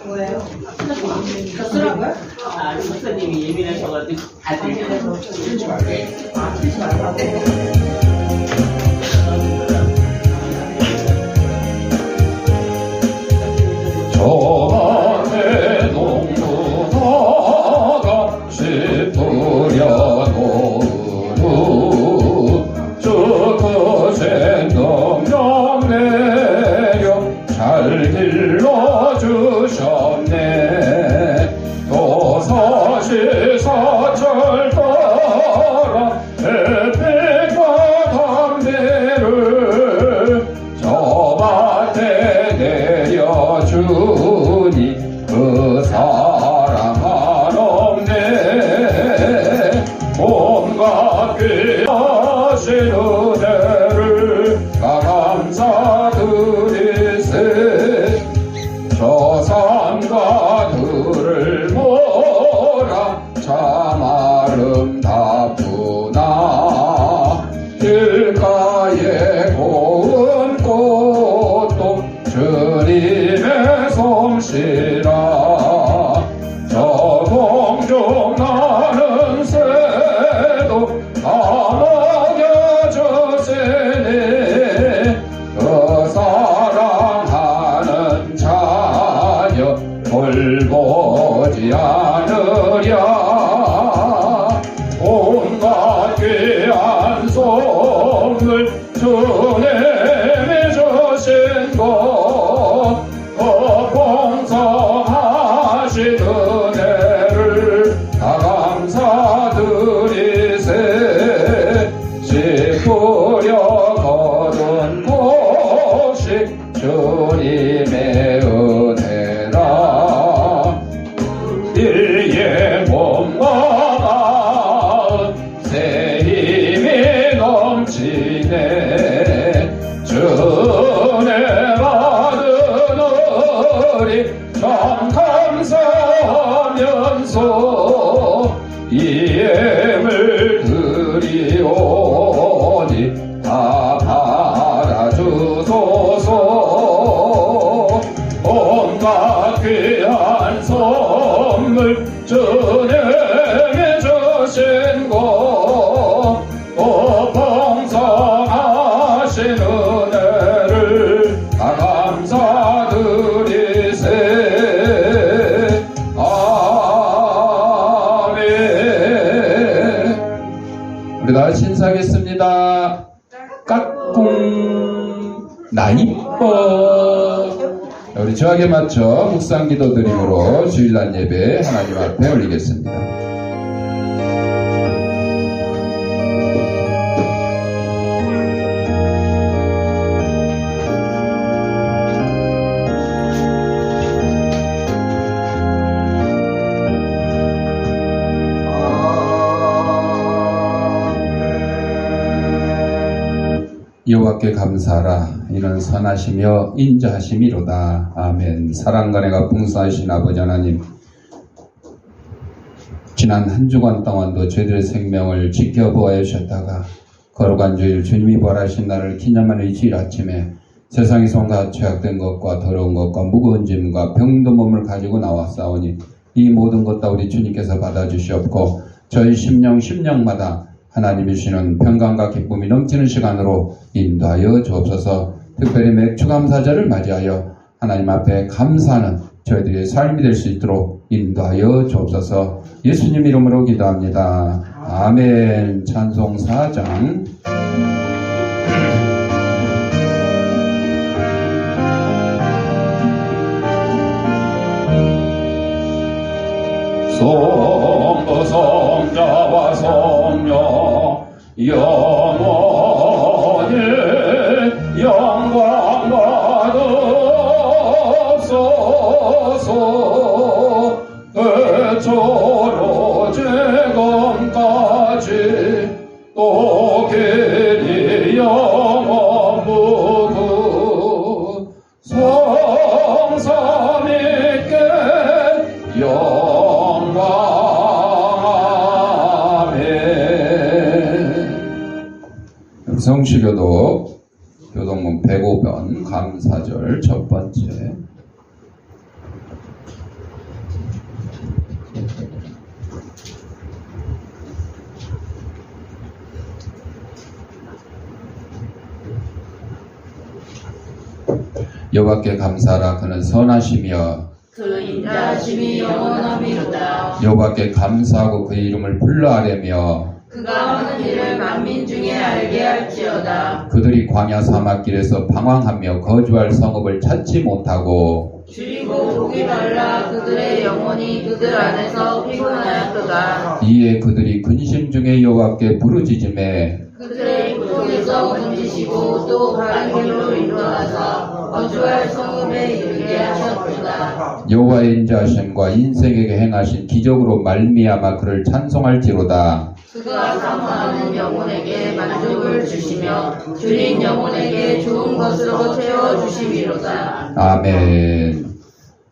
뭐예요? 젖술한 거야? 아, 목사님이 예민하셔가지고 안 들려서 틀지 말고. 틀지 말라고. 저한테 농부다가 싶으려 노루 주크신 능력 내려 잘 길러주셨네. 또 사시사철 따라 햇빛과 담배를 저 밭에 내려주니 그 사랑 한없네. 온갖 귀하신 은혜를 다 감사드리세. 저 산과 들을 몰아 참 아름답구나. 길가에 고운 꽃도 주님의 솜씨라. 저 공중 나는 새도 다 먹여주시니 그 사랑하는 자녀 돌보지 않으랴. 온갖 귀한 선물 주님이 주신 것 풍성하신 은혜를 다 감사드리세. 씻으려 거둔 곡식 주님의 은혜라. 이의 몸과 마음 새 힘이 넘치네. 주내 받은 우리 참 감사하면서 이 예물 드리오니 다 받아주소서. 온갖 귀한 선물 주님이 주신 것 풍성하신 은혜를 다 감사드리세. 아멘. 우리 다 신사하겠습니다. 까꿍 나 이뻐. 우리 저하게 맞춰 묵상 기도 드림으로 주일날 예배 하나님 앞에 올리겠습니다. 여호와께 감사하라. 이는 선하시며 인자하심이로다. 아멘. 사랑과 내가 풍성하신 아버지 하나님, 지난 한 주간 동안도 저희들의 생명을 지켜보아 주셨다가 거룩한 주일 주님이 부활하신 날을 기념하는 이 주일 아침에 세상에서 온갖 죄악된 것과 더러운 것과 무거운 짐과 병든 몸을 가지고 나왔사오니 이 모든 것 다 우리 주님께서 받아주시옵고 저희 심령마다 하나님이 주시는 평강과 기쁨이 넘치는 시간으로 인도하여 주옵소서. 특별히 맥주감사절을 맞이하여 하나님 앞에 감사하는 저희들의 삶이 될 수 있도록 인도하여 주옵소서. 예수님 이름으로 기도합니다. 아멘. 찬송 4장. 성부 성자와 성령 영원히 영광 받으소서. 그초로 재검까지 또 길이 영원 무궁 성삼위께 성시교독 교동문 105번 감사절 첫 번째. 여호와께 감사하라. 그는 선하시며 그 인자하심이 영원함이로다. 여호와께 감사하고 그의 이름을 불러아뢰며 그가 하는 일을 만민 중에 알게 할지어다. 그들이 광야 사막길에서 방황하며 거주할 성읍을 찾지 못하고 줄이고 복이 말라 그들의 영혼이 그들 안에서 피곤하였도다. 이에 그들이 근심 중에 여호와께 부르짖음에 그들의 입속에서 건지시고 또 바른 길로 인도하사 거주할 성읍에 이르게 하셨도다. 여호와의 인자하심과 인생에게 행하신 기적으로 말미암아 그를 찬송할지로다. 그가 사모하는 영혼에게 만족을 주시며 줄인 영혼에게 좋은 것으로 채워주심이로다. 아멘.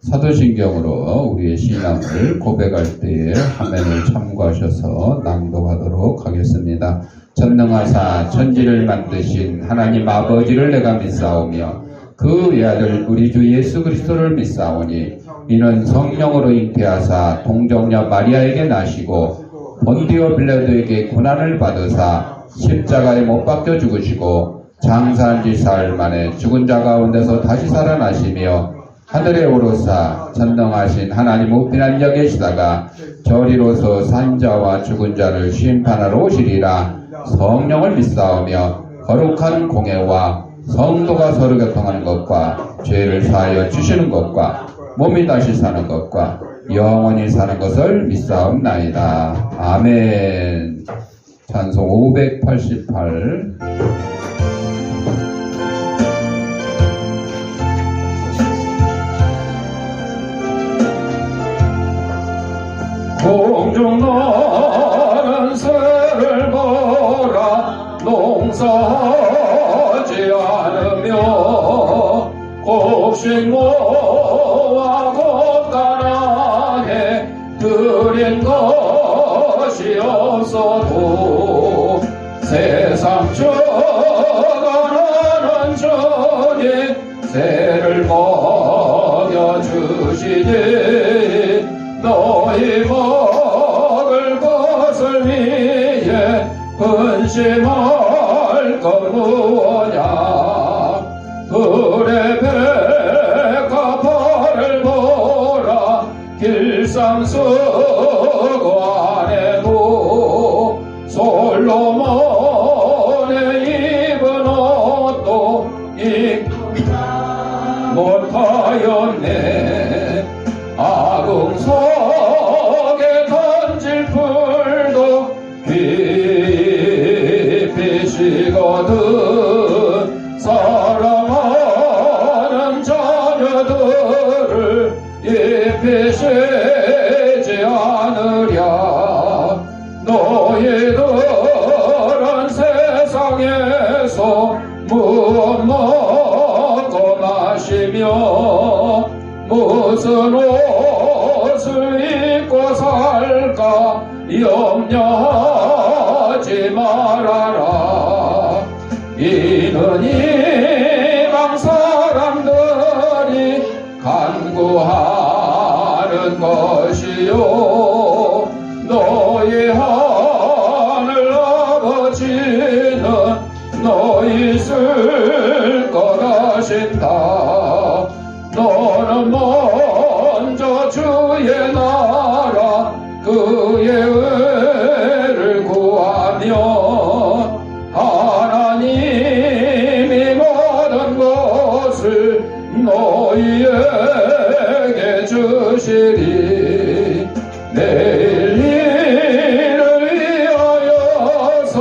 사도신경으로 우리의 신앙을 고백할 때에 화면을 참고하셔서 낭독하도록 하겠습니다. 전능하사 천지를 만드신 하나님 아버지를 내가 믿사오며 그 외아들 우리 주 예수 그리스도를 믿사오니 이는 성령으로 잉태하사 동정녀 마리아에게 나시고 본디오 빌라도에게 고난을 받으사 십자가에 못 박혀 죽으시고 장사한 지 사흘 만에 죽은 자 가운데서 다시 살아나시며 하늘에 오르사 전능하신 하나님 우편에 앉아 계시다가 저리로서 산자와 죽은 자를 심판하러 오시리라. 성령을 믿사오며 거룩한 공예와 성도가 서로 교통하는 것과 죄를 사하여 주시는 것과 몸이 다시 사는 것과 영원히 사는 것을 믿사옵나이다. 아멘. 찬송 588. 공중 나는 새를 보라. 농사하지 않으며 곡식 모아 곤간하게 드린 것이 없어도 세상 저가나는 전에 새를 먹여주시니 너희 먹을 것을 위해 근심할 것 무엇냐. 들의 배가 발을 보라. 길쌈 쓰고 안에도 솔로몬의 입은 옷도 못하였네. 아궁 속에 던질 풀도 깊이시거든. 사랑하는 자녀들을 입히시지 않으랴. 너희들은 세상에서 무엇 먹고 마시며 무슨 옷을 입고 살까 염려하지 말아라. 이는 이방 사람들이 간구하는 것이요 너희 하늘 아버지는 너희 쓸 것하신다. 너는 먼저 주의 나라 그의 의를 구하며 하나님이 모든 것을 너희에게 주시리. 내일 일을 위하여서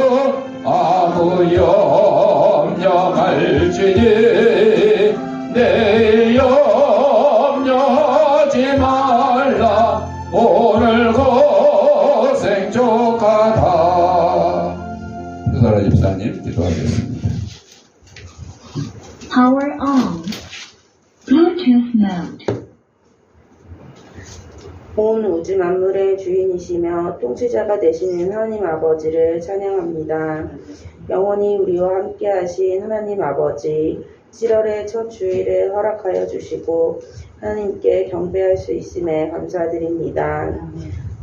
아무 염려 말지니 내일 염려하지 말라. 오늘 고생 족하다. 유사라 집사님 기도하겠습니다. Power on. Bluetooth mode. 온 우주 만물의 주인이시며 통치자가 되시는 하나님 아버지를 찬양합니다. 영원히 우리와 함께 하신 하나님 아버지, 7월의 첫 주일을 허락하여 주시고 하나님께 경배할 수 있음에 감사드립니다.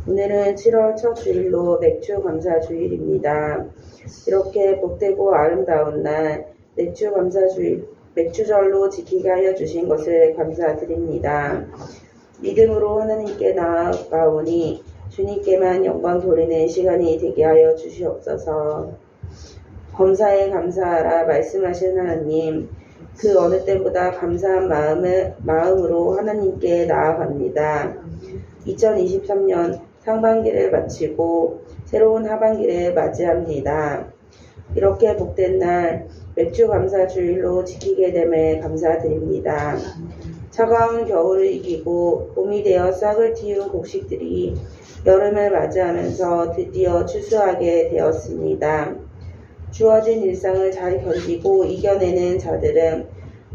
오늘은 7월 첫 주일로 맥주 감사 주일입니다. 이렇게 복되고 아름다운 날 맥주 감사 주일 맥주절로 지키게 하여 주신 것을 감사드립니다. 믿음으로 하나님께 나아가오니 주님께만 영광 돌리는 시간이 되게 하여 주시옵소서. 범사에 감사하라 말씀하신 하나님, 그 어느 때보다 감사한 마음으로 하나님께 나아갑니다. 2023년 상반기를 마치고 새로운 하반기를 맞이합니다. 이렇게 복된 날 맥주 감사 주일로 지키게 됨에 감사드립니다. 차가운 겨울을 이기고 봄이 되어 싹을 틔운 곡식들이 여름을 맞이하면서 드디어 추수하게 되었습니다. 주어진 일상을 잘 견디고 이겨내는 자들은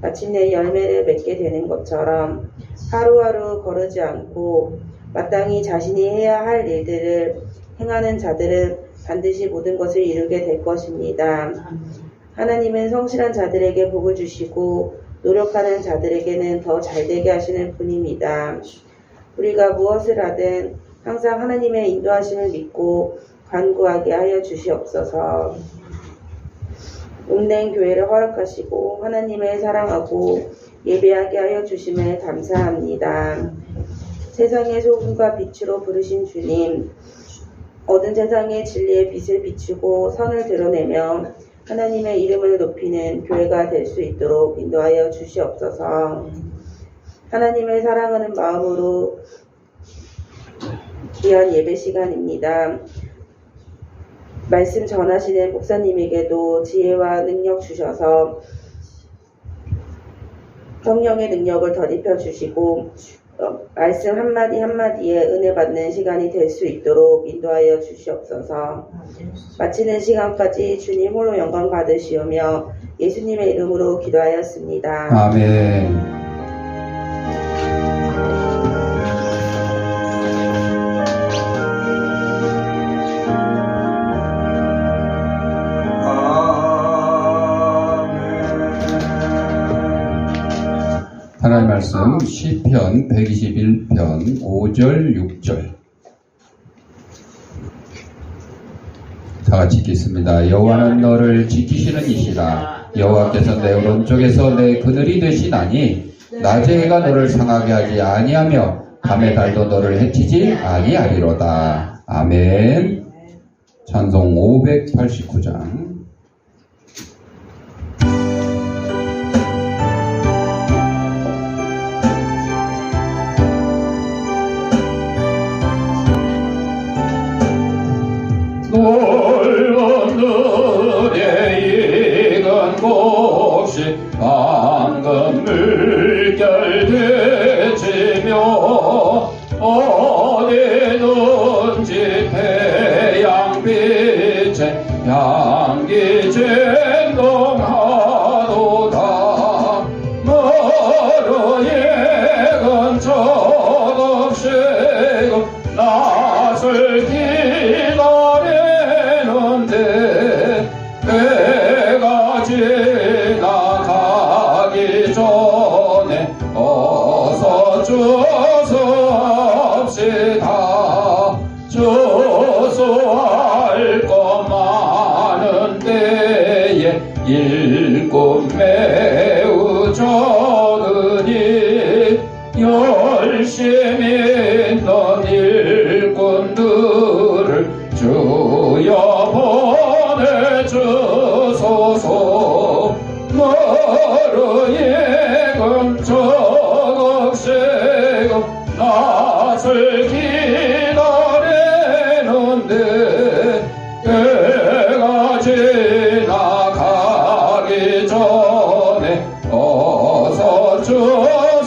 마침내 열매를 맺게 되는 것처럼 하루하루 거르지 않고 마땅히 자신이 해야 할 일들을 행하는 자들은 반드시 모든 것을 이루게 될 것입니다. 하나님은 성실한 자들에게 복을 주시고 노력하는 자들에게는 더 잘되게 하시는 분입니다. 우리가 무엇을 하든 항상 하나님의 인도하심을 믿고 간구하게 하여 주시옵소서. 옥낸 교회를 허락하시고 하나님을 사랑하고 예배하게 하여 주심을 감사합니다. 세상의 소금과 빛으로 부르신 주님, 어두운 세상의 진리의 빛을 비추고 선을 드러내며 하나님의 이름을 높이는 교회가 될 수 있도록 인도하여 주시옵소서. 하나님을 사랑하는 마음으로 귀한 예배 시간입니다. 말씀 전하시는 목사님에게도 지혜와 능력 주셔서 성령의 능력을 덧입혀 주시고 말씀 한마디 한마디에 은혜 받는 시간이 될 수 있도록 인도하여 주시옵소서. 마치는 시간까지 주님 홀로 영광 받으시오며 예수님의 이름으로 기도하였습니다. 아멘. 하나님의 말씀 시편 121편 5절 6절 다 같이 읽겠습니다. 여호와는 너를 지키시는 이시라. 여호와께서 내 오른쪽에서 내 그늘이 되시나니 낮에 해가 너를 상하게 하지 아니하며 밤의 달도 너를 해치지 아니하리로다. 아멘. 찬송 589장. 넓은 들에 익은 곡식 방금 물결 되치며 어디든지 태양빛에 향기 진동하도다. 너로 익은 조금씩 낯을 기다리는데 때가 지나가기 전에 어서 주소합시다. 주소할 것 많은 때에 일꾼 매우 적으니 열심히 있는 일꾼들을 주여 보내주소서. 너로 익은 조금씩 낯을 기다리는데 때가 지나가기 전에 어서 주소합시다.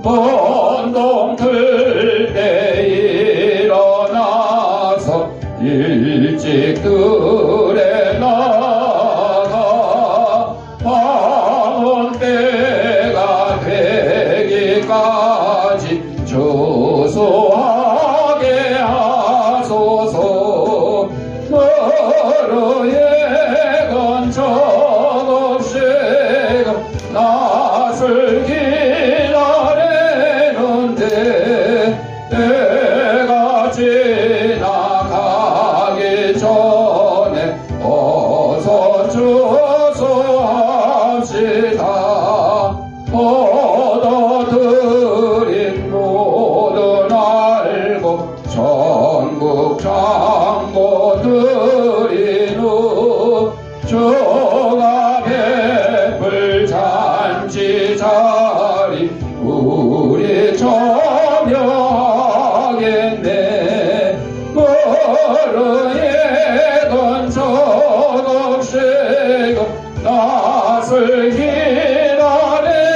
먼동 틀 때 일어나서 일찍 들에 나가 방언 때가 되기까지 주소하게 하소서. 너로 예건 조금씩 낯을 기다리는데 때가 지나가기 전에 어서 주 자리 우리 저명하겠네. 머르에 건적 없이고 낯을 기다리는데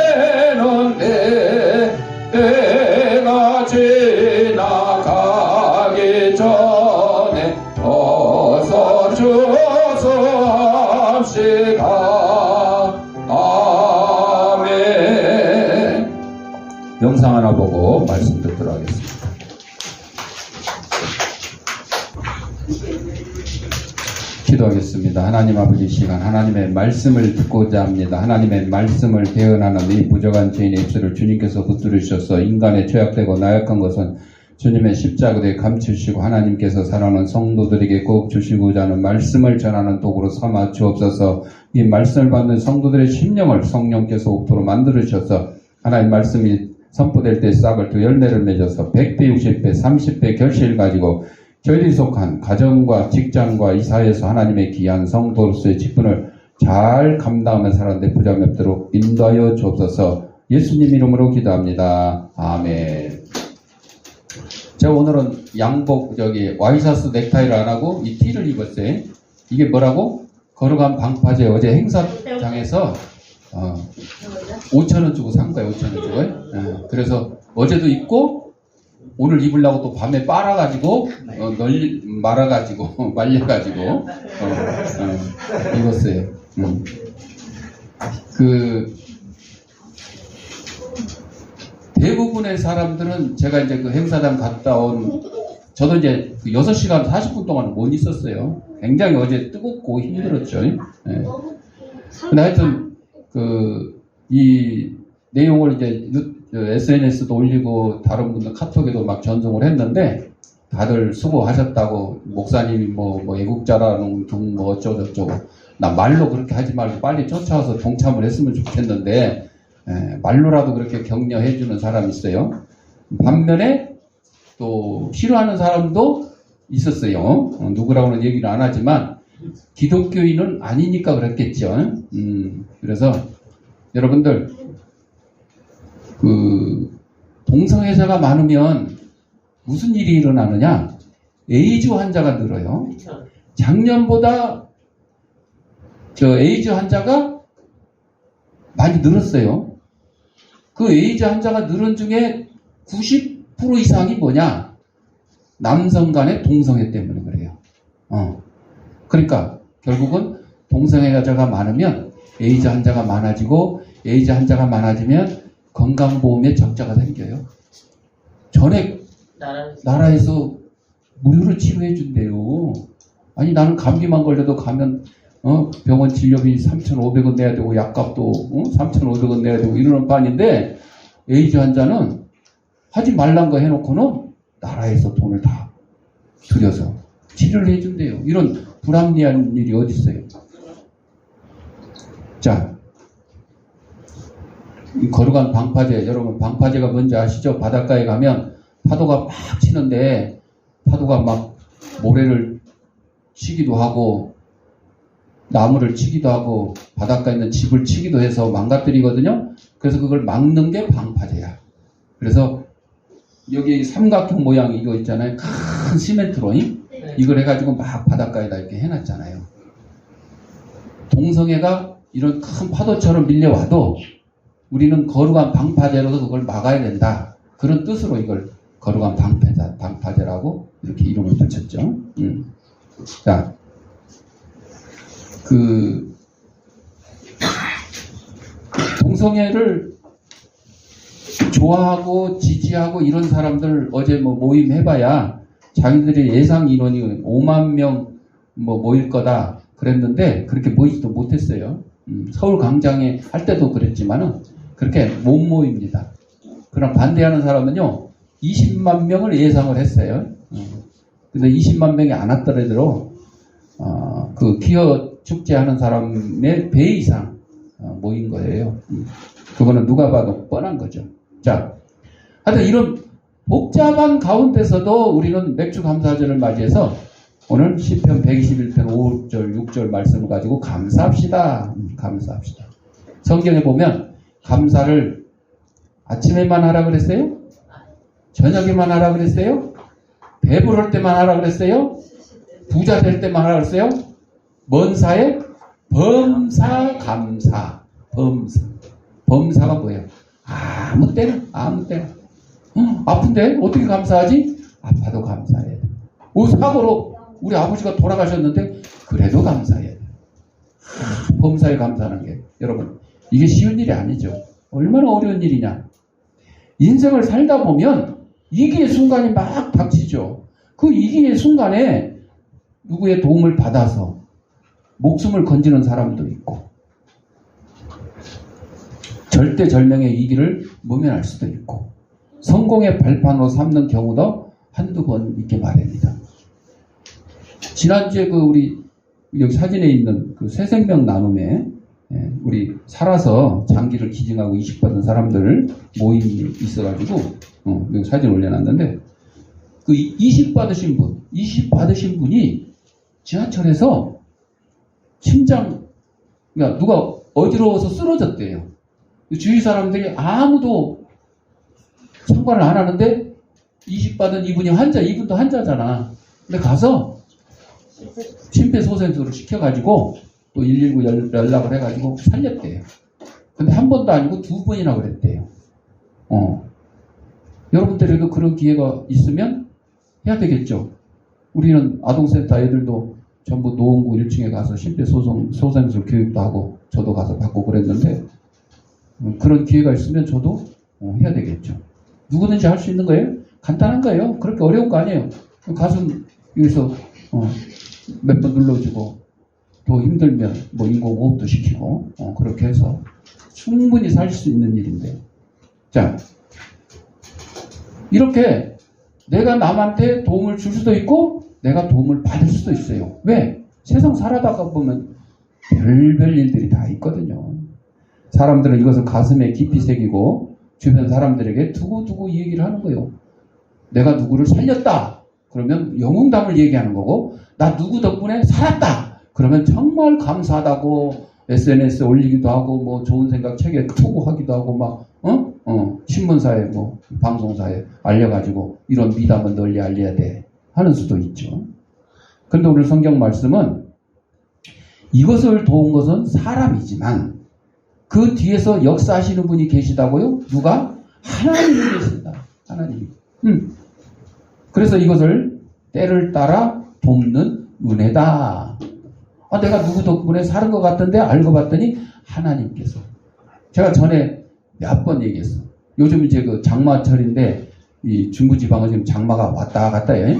때가 지나가기 전에 어서 주소 합시다. 아멘. 영상 하나 보고 말씀 듣도록 하겠습니다. 기도하겠습니다. 하나님 아버지, 시간 하나님의 말씀을 듣고자 합니다. 하나님의 말씀을 대언하는 이 부족한 죄인의 입술을 주님께서 붙들으셔서 인간의 죄악되고 나약한 것은 주님의 십자가에 감추시고 하나님께서 사랑하는 성도들에게 꼭 주시고자 하는 말씀을 전하는 도구로 삼아 주옵소서. 이 말씀을 받는 성도들의 심령을 성령께서 옥토로 만들으셔서 하나님 말씀이 선포될 때 싹을 또 열매를 맺어서 100배, 60배, 30배 결실을 가지고 저희들이 속한 가정과 직장과 이 사회에서 하나님의 귀한 성도로서의 직분을 잘 감당하며 살아가는 부자 뵙도록 인도하여 주옵소서. 예수님 이름으로 기도합니다. 아멘. 제가 오늘은 양복 와이셔츠 넥타이를 안 하고 이 티를 입었어요. 이게 뭐라고? 거룩한 방파제. 어제 행사장에서 5,000원 주고 산 거예요. 5,000원 주고. 그래서 어제도 입고 오늘 입으려고 또 밤에 빨아가지고 말아가지고 말려가지고 입었어요. 대부분의 사람들은 제가 이제 그 행사장 갔다 온 저도 이제 6시간 40분 동안 못 있었어요. 굉장히 어제 뜨겁고 힘들었죠. 근데 하여튼 이 내용을 이제 SNS도 올리고 다른 분들 카톡에도 막 전송을 했는데 다들 수고하셨다고 목사님이 뭐 애국자라는 둥 뭐 어쩌고저쩌고 나 말로 그렇게 하지 말고 빨리 쫓아와서 동참을 했으면 좋겠는데 말로라도 그렇게 격려해주는 사람이 있어요. 반면에 또 싫어하는 사람도 있었어요. 누구라고는 얘기를 안 하지만 기독교인은 아니니까 그랬겠죠. 그래서 여러분들 동성애자가 많으면 무슨 일이 일어나느냐? 에이즈 환자가 늘어요. 작년보다 에이즈 환자가 많이 늘었어요. 그 에이즈 환자가 늘은 중에 90% 이상이 뭐냐? 남성 간의 동성애 때문에 그래요. 그러니까 결국은 동성애자가 많으면 에이즈 환자가 많아지고 에이즈 환자가 많아지면 건강보험에 적자가 생겨요. 전에 나라에서 무료로 치료해 준대요. 아니 나는 감기만 걸려도 가면 병원 진료비 3,500원 내야 되고 약값도 3,500원 내야 되고 이러는 판인데 에이즈 환자는 하지 말란 거 해놓고는 나라에서 돈을 다 들여서 치료를 해준대요. 이런 불합리한 일이 어디 있어요? 자, 이 거룩한 방파제, 여러분 방파제가 뭔지 아시죠? 바닷가에 가면 파도가 막 치는데 파도가 막 모래를 치기도 하고 나무를 치기도 하고 바닷가에 있는 집을 치기도 해서 망가뜨리거든요. 그래서 그걸 막는 게 방파제야. 그래서 여기 삼각형 모양 이거 있잖아요. 큰 시멘트로 이걸 해가지고 막 바닷가에다 이렇게 해놨잖아요. 동성애가 이런 큰 파도처럼 밀려와도 우리는 거룩한 방파제로도 그걸 막아야 된다. 그런 뜻으로 이걸 거룩한 방파제라고 이렇게 이름을 붙였죠. 자, 동성애를 좋아하고 지지하고 이런 사람들 어제 모임 해봐야 자기들의 예상 인원이 5만 명 모일 거다 그랬는데 그렇게 모이지도 못했어요. 서울 광장에 할 때도 그랬지만은 그렇게 못 모입니다. 그럼 반대하는 사람은요 20만 명을 예상을 했어요. 근데 20만 명이 안 왔더라도 그 기어 축제하는 사람의 배 이상 모인 거예요. 그거는 누가 봐도 뻔한 거죠. 자, 하여튼 이런 복잡한 가운데서도 우리는 맥주 감사절을 맞이해서 오늘 시편 121편 5절 6절 말씀을 가지고 감사합시다. 감사합시다. 성경에 보면 감사를 아침에만 하라 그랬어요? 저녁에만 하라 그랬어요? 배부를 때만 하라 그랬어요? 부자 될 때만 하라 그랬어요? 뭔 사에? 범사 감사. 범사가 뭐예요? 아무 때나. 아픈데 어떻게 감사하지? 아파도 감사해야 돼. 사고로 우리 아버지가 돌아가셨는데 그래도 감사해야 돼. 범사에 감사하는 게 여러분 이게 쉬운 일이 아니죠. 얼마나 어려운 일이냐. 인생을 살다 보면 위기의 순간이 막 닥치죠. 그 위기의 순간에 누구의 도움을 받아서 목숨을 건지는 사람도 있고 절대절명의 위기를 모면할 수도 있고 성공의 발판으로 삼는 경우도 한두 번 있게 마련입니다. 지난주에 우리 여기 사진에 있는 그 새생명 나눔에 우리 살아서 장기를 기증하고 이식받은 사람들 모임이 있어가지고 여기 사진 올려놨는데 그 이식 받으신 분이 지하철에서 그러니까 누가 어지러워서 쓰러졌대요. 주위 사람들이 아무도 상관을 안 하는데 이식받은 이분이 이분도 환자잖아. 근데 가서 심폐소생술을 시켜가지고 또 119 연락을 해가지고 살렸대요. 근데 한 번도 아니고 2번이나 그랬대요. 여러분들에도 그런 기회가 있으면 해야 되겠죠. 우리는 아동센터 애들도 전부 노원구 1층에 가서 심폐소생술 교육도 하고 저도 가서 받고 그랬는데 그런 기회가 있으면 저도 해야 되겠죠. 누구든지 할 수 있는 거예요. 간단한 거예요. 그렇게 어려운 거 아니에요. 가슴 여기서 몇 번 눌러주고 더 힘들면 인공호흡도 시키고 그렇게 해서 충분히 살 수 있는 일인데 자 이렇게 내가 남한테 도움을 줄 수도 있고 내가 도움을 받을 수도 있어요. 왜? 세상 살아다가 보면 별별 일들이 다 있거든요. 사람들은 이것을 가슴에 깊이 새기고 주변 사람들에게 두고두고 얘기를 하는 거예요. 내가 누구를 살렸다. 그러면 영웅담을 얘기하는 거고 나 누구 덕분에 살았다. 그러면 정말 감사하다고 SNS에 올리기도 하고 좋은 생각 책에 투고하기도 하고 신문사에 방송사에 알려가지고 이런 미담은 널리 알려야 돼 하는 수도 있죠. 그런데 오늘 성경 말씀은 이것을 도운 것은 사람이지만 그 뒤에서 역사하시는 분이 계시다고요? 누가? 하나님이 계신다. 하나님이. 그래서 이것을 때를 따라 돕는 은혜다. 내가 누구 덕분에 사는 것 같은데 알고 봤더니 하나님께서. 제가 전에 몇 번 얘기했어. 요즘 이제 장마철인데 이 중부지방은 지금 장마가 왔다 갔다 해.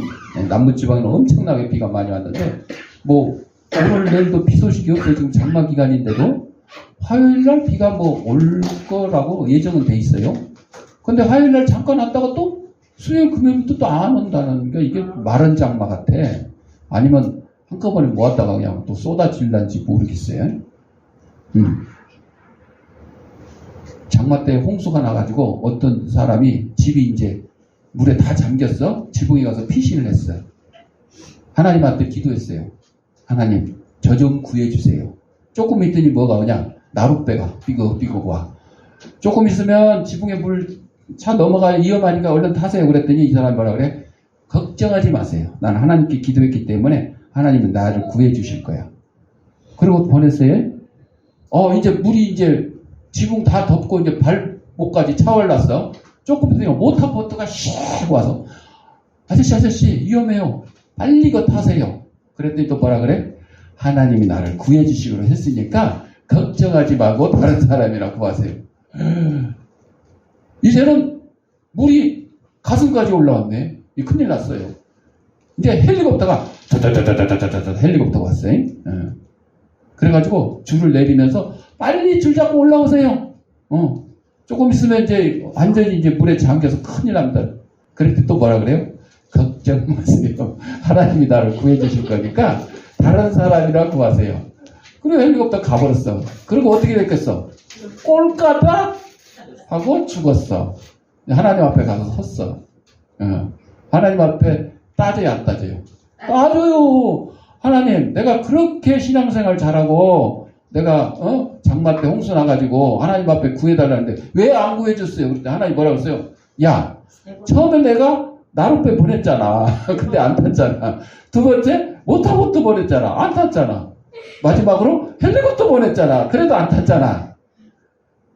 남부지방에는 엄청나게 비가 많이 왔는데 오늘 내일도 비 소식이 없어요. 지금 장마 기간인데도 화요일날 비가 올 거라고 예정은 돼 있어요. 근데 화요일날 잠깐 왔다가 또 수요일 금요일부터 또 안 온다는 게 이게 마른 장마 같아. 아니면 한꺼번에 모았다가 그냥 또 쏟아질란지 모르겠어요. 장마 때 홍수가 나가지고 어떤 사람이 집이 이제 물에 다 잠겼어. 지붕에 가서 피신을 했어요. 하나님한테 기도했어요. 하나님, 저 좀 구해주세요. 조금 있더니 뭐가 오냐? 나룻배가 삐걱삐걱 와. 조금 있으면 지붕에 물 차 넘어가 위험하니까 얼른 타세요. 그랬더니 이 사람이 뭐라 그래? 걱정하지 마세요. 난 하나님께 기도했기 때문에 하나님은 나를 구해주실 거야. 그리고 보냈어요. 이제 물이 지붕 다 덮고 이제 발목까지 차올랐어. 조금 있으면 모터보트가 씩 와서 아저씨 위험해요. 빨리 이거 타세요. 그랬더니 또 뭐라 그래? 하나님이 나를 구해주시기로 했으니까 걱정하지 말고 다른 사람이라 구하세요. 이제는 물이 가슴까지 올라왔네. 큰일 났어요. 이제 헬리콥터가 헬리콥터가 왔어요. 그래가지고 줄을 내리면서 빨리 줄 잡고 올라오세요. 조금 있으면 이제 완전히 물에 잠겨서 큰일 납니다. 그랬더니 또 뭐라 그래요? 걱정 마세요. 하나님이 나를 구해주실 거니까 다른 사람이라 구하세요. 그리고 헬리콥터 가버렸어. 그리고 어떻게 됐겠어? 꼴까닥 하고 죽었어. 하나님 앞에 가서 섰어. 하나님 앞에 따져야 안 따져요? 따져요. 하나님, 내가 그렇게 신앙생활 잘하고 내가 장마 때 홍수 나가지고 하나님 앞에 구해달라는데 왜 안 구해줬어요? 그때 하나님 뭐라고 했어요? 야, 처음에 내가 나룻배 보냈잖아. 근데 안 탔잖아. 두 번째 모터보트 보냈잖아. 안 탔잖아. 마지막으로 헬리콥터 보냈잖아. 그래도 안 탔잖아.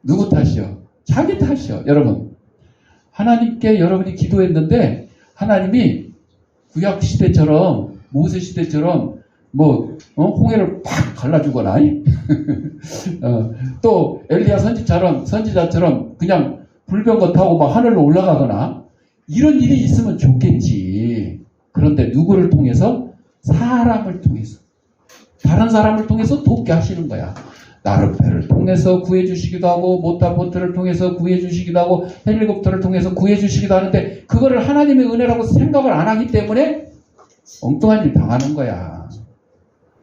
누구 탓이요? 자기 탓이요. 여러분, 하나님께 여러분이 기도했는데 하나님이 구약 시대처럼 모세 시대처럼 홍해를 팍 갈라주거나 또 엘리야 선지자처럼 그냥 불병거 타고 막 하늘로 올라가거나 이런 일이 있으면 좋겠지. 그런데 누구를 통해서? 사람을 통해서, 다른 사람을 통해서 돕게 하시는 거야. 나룻배를 통해서 구해주시기도 하고 모터보트를 통해서 구해주시기도 하고 헬리콥터를 통해서 구해주시기도 하는데 그거를 하나님의 은혜라고 생각을 안 하기 때문에 엉뚱한 일 당하는 거야.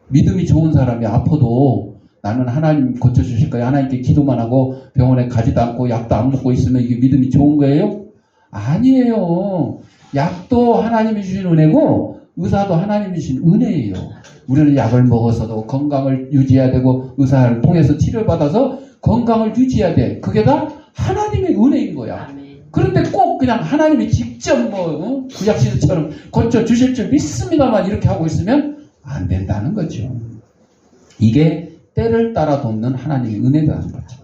믿음이 좋은 사람이 아파도 나는 하나님 고쳐주실 거야. 하나님께 기도만 하고 병원에 가지도 않고 약도 안 먹고 있으면 이게 믿음이 좋은 거예요? 아니에요. 약도 하나님이 주신 은혜고 의사도 하나님이 주신 은혜예요. 우리는 약을 먹어서도 건강을 유지해야 되고 의사를 통해서 치료받아서 건강을 유지해야 돼. 그게 다 하나님의 은혜인 거야. 그런데 꼭 그냥 하나님이 직접 구약시대처럼 고쳐주실 줄 믿습니다만 이렇게 하고 있으면 안 된다는 거죠. 이게 때를 따라 돕는 하나님의 은혜라는 거죠.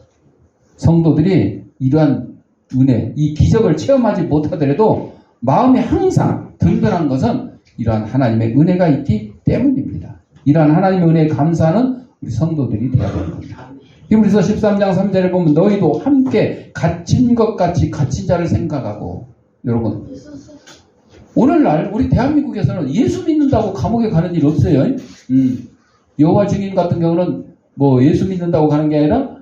성도들이 이러한 은혜, 이 기적을 체험하지 못하더라도 마음이 항상 든든한 것은 이러한 하나님의 은혜가 있기 때문입니다. 이러한 하나님의 은혜에 감사하는 우리 성도들이 되어야 됩니다. 히브리서 13장 3절에 보면 너희도 함께 갇힌 것 같이 갇힌 자를 생각하고, 여러분 오늘날 우리 대한민국에서는 예수 믿는다고 감옥에 가는 일 없어요. 여호와 증인 같은 경우는 예수 믿는다고 가는 게 아니라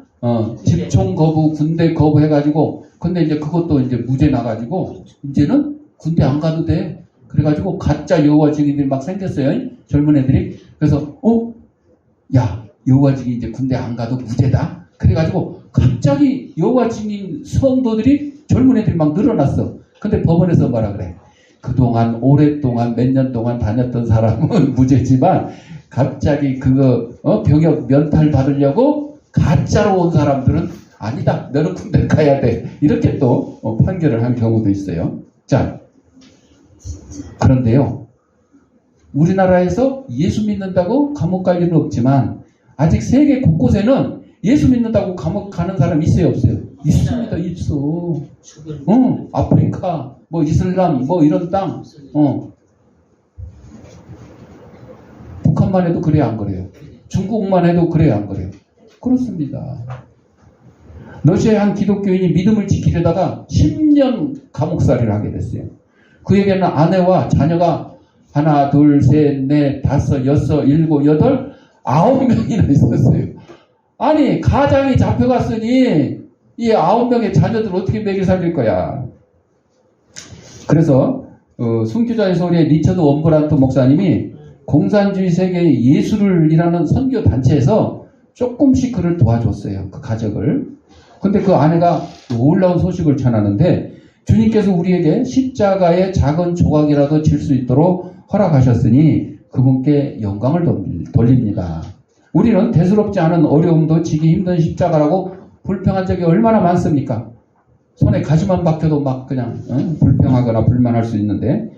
집총 거부, 군대 거부 해가지고, 근데 이제 그것도 이제 무죄 나가지고 이제는 군대 안 가도 돼. 그래가지고 가짜 여호와 증인들이 막 생겼어요. 젊은 애들이. 그래서 야, 여호와 증인 이제 군대 안 가도 무죄다. 그래가지고 갑자기 여호와 증인 성도들이, 젊은 애들이 막 늘어났어. 근데 법원에서 뭐라 그래? 그동안 오랫동안 몇 년 동안 다녔던 사람은 무죄지만 갑자기 그거 병역 면탈 받으려고 가짜로 온 사람들은 아니다. 너는 군대 가야 돼. 이렇게 또 판결을 한 경우도 있어요. 자, 그런데요, 우리나라에서 예수 믿는다고 감옥 갈 일은 없지만 아직 세계 곳곳에는 예수 믿는다고 감옥 가는 사람 있어요, 없어요? 있습니다. 있어. 아프리카, 이슬람, 이런 땅, 북한만 해도 그래요, 안 그래요? 중국만 해도 그래요, 안 그래요? 그렇습니다. 러시아의 한 기독교인이 믿음을 지키려다가 10년 감옥살이를 하게 됐어요. 그에게는 아내와 자녀가 하나, 둘, 셋, 넷, 다섯, 여섯, 일곱, 여덟, 9명이나 있었어요. 아니, 가장이 잡혀갔으니 이 9명의 자녀들 어떻게 먹여 살릴 거야. 그래서 순교자의 소리에 리처드 원브란트 목사님이 공산주의 세계의 예술이라는 선교 단체에서 조금씩 그를 도와줬어요. 그 가족을. 근데 그 아내가 놀라운 소식을 전하는데, 주님께서 우리에게 십자가의 작은 조각이라도 질 수 있도록 허락하셨으니 그분께 영광을 돌립니다. 우리는 대수롭지 않은 어려움도 지기 힘든 십자가라고 불평한 적이 얼마나 많습니까? 손에 가시만 박혀도 막 그냥 불평하거나 불만할 수 있는데,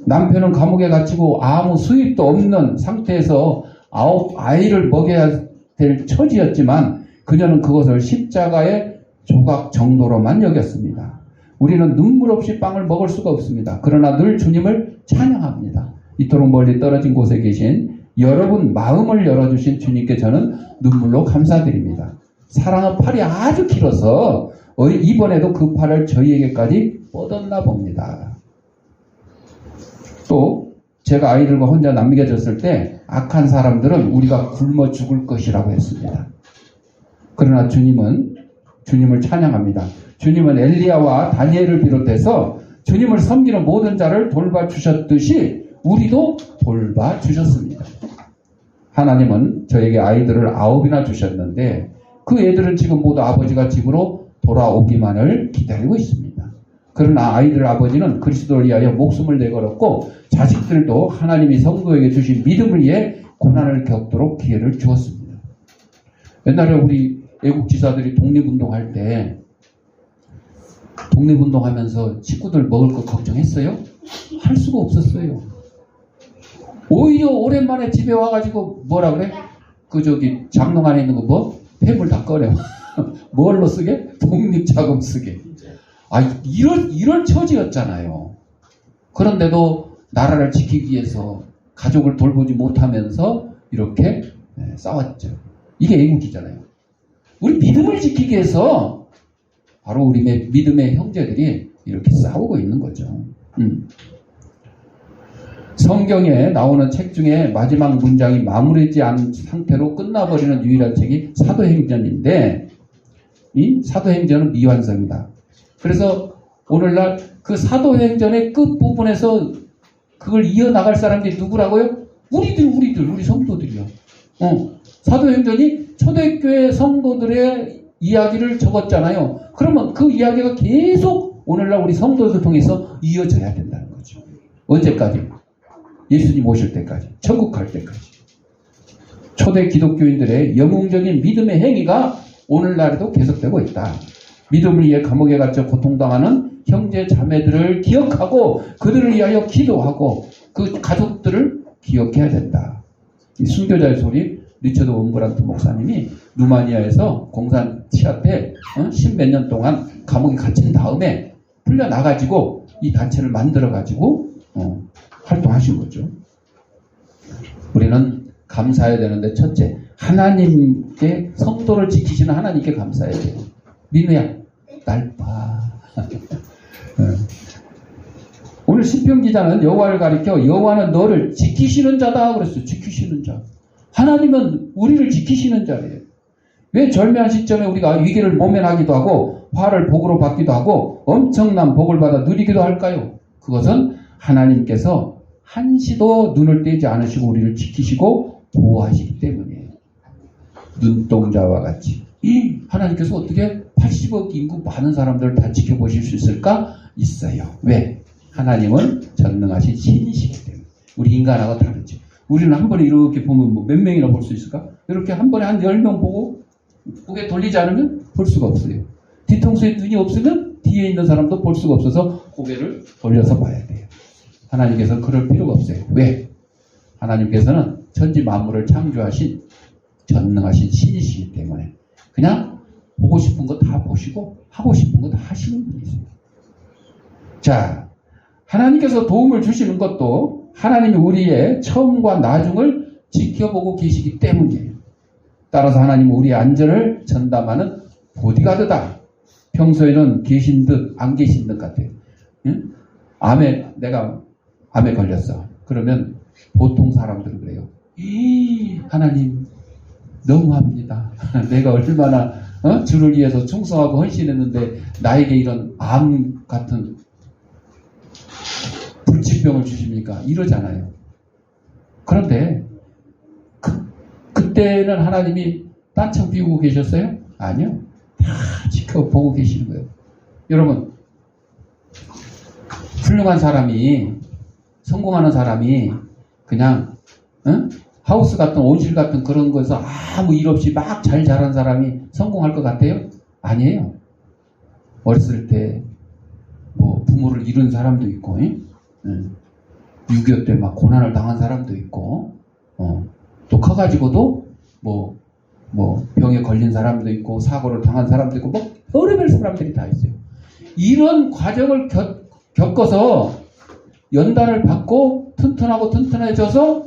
남편은 감옥에 갇히고 아무 수입도 없는 상태에서 9아이를 먹여야 될 처지였지만 그녀는 그것을 십자가의 조각 정도로만 여겼습니다. 우리는 눈물 없이 빵을 먹을 수가 없습니다. 그러나 늘 주님을 찬양합니다. 이토록 멀리 떨어진 곳에 계신 여러분 마음을 열어주신 주님께 저는 눈물로 감사드립니다. 사랑의 팔이 아주 길어서 이번에도 그 팔을 저희에게까지 뻗었나 봅니다. 또 제가 아이들과 혼자 남겨졌을 때 악한 사람들은 우리가 굶어 죽을 것이라고 했습니다. 그러나 주님을 찬양합니다. 주님은 엘리야와 다니엘을 비롯해서 주님을 섬기는 모든 자를 돌봐주셨듯이 우리도 돌봐주셨습니다. 하나님은 저에게 아이들을 9이나 주셨는데 그 애들은 지금 모두 아버지가 집으로 돌아오기만을 기다리고 있습니다. 그러나 아이들 아버지는 그리스도를 위하여 목숨을 내걸었고 자식들도 하나님이 성도에게 주신 믿음을 위해 고난을 겪도록 기회를 주었습니다. 옛날에 우리 애국지사들이 독립운동할 때 독립운동하면서 식구들 먹을 거 걱정했어요? 할 수가 없었어요. 오히려 오랜만에 집에 와가지고 뭐라 그래? 그 저기 장롱 안에 있는 거 뭐? 폐물 다 꺼내. 뭘로 쓰게? 독립자금 쓰게. 아, 이런 처지였잖아요. 그런데도 나라를 지키기 위해서 가족을 돌보지 못하면서 이렇게 싸웠죠. 이게 애국이잖아요. 우리 믿음을 지키기 위해서 바로 우리 믿음의 형제들이 이렇게 싸우고 있는 거죠. 성경에 나오는 책 중에 마지막 문장이 마무리되지 않은 상태로 끝나버리는 유일한 책이 사도행전인데, 이 사도행전은 미완성이다. 그래서 오늘날 그 사도행전의 끝부분에서 그걸 이어나갈 사람들이 누구라고요? 우리 성도들이요. 사도행전이 초대교회 성도들의 이야기를 적었잖아요. 그러면 그 이야기가 계속 오늘날 우리 성도들 통해서 이어져야 된다는 거죠. 언제까지? 예수님 오실 때까지, 천국 갈 때까지. 초대 기독교인들의 영웅적인 믿음의 행위가 오늘날에도 계속되고 있다. 믿음을 위해 감옥에 갇혀 고통당하는 형제 자매들을 기억하고 그들을 위하여 기도하고 그 가족들을 기억해야 된다. 이 순교자의 소리 리처드 원브란트 목사님이 루마니아에서 공산 치하 때 10몇 년 동안 감옥에 갇힌 다음에 풀려나가지고 이 단체를 만들어가지고 활동하신 거죠. 우리는 감사해야 되는데, 첫째, 하나님께, 성도를 지키시는 하나님께 감사해야 돼요. 민우야, 날 봐. 오늘 시편 기자는 여호와를 가리켜 여호와는 너를 지키시는 자다 그랬어요. 지키시는 자. 하나님은 우리를 지키시는 자예요. 왜 절묘한 시점에 우리가 위기를 모면하기도 하고 화를 복으로 받기도 하고 엄청난 복을 받아 누리기도 할까요? 그것은 하나님께서 한시도 눈을 떼지 않으시고 우리를 지키시고 보호하시기 때문이에요. 눈동자와 같이. 하나님께서 어떻게 80억 인구 많은 사람들을 다 지켜보실 수 있을까? 있어요. 왜? 하나님은 전능하신 신이시기 때문에. 우리 인간하고 다르죠. 우리는 한 번에 이렇게 보면 뭐 몇 명이나 볼 수 있을까? 이렇게 한 번에 한 10명 보고 고개 돌리지 않으면 볼 수가 없어요. 뒤통수에 눈이 없으면 뒤에 있는 사람도 볼 수가 없어서 고개를 돌려서 봐야 돼요. 하나님께서는 그럴 필요가 없어요. 왜? 하나님께서는 천지 만물을 창조하신 전능하신 신이시기 때문에 그냥 보고 싶은 거 다 보시고 하고 싶은 거 다 하시는 분이세요. 자, 하나님께서 도움을 주시는 것도 하나님이 우리의 처음과 나중을 지켜보고 계시기 때문이에요. 따라서 하나님은 우리의 안전을 전담하는 보디가드다. 평소에는 계신 듯 안 계신 듯 같아요. 응? 내가 암에 걸렸어. 그러면 보통 사람들은 그래요. 하나님 너무합니다. 내가 얼마나 주를 위해서 충성하고 헌신했는데 나에게 이런 암 같은 불치병을 주십니까? 이러잖아요. 그런데 그때는 하나님이 딴청 비우고 계셨어요? 아니요. 다 지켜보고 계시는 거예요. 여러분, 훌륭한 사람이, 성공하는 사람이 그냥 하우스 같은 온실 같은 그런 거에서 아무 일 없이 막 잘 자란 사람이 성공할 것 같아요? 아니에요. 어렸을 때 뭐 부모를 잃은 사람도 있고 6.25 때 막 고난을 당한 사람도 있고 또 커가지고도 뭐 병에 걸린 사람도 있고 사고를 당한 사람도 있고 뭐 별의별 사람들이 다 있어요. 이런 과정을 겪어서 연단을 받고 튼튼하고 튼튼해져서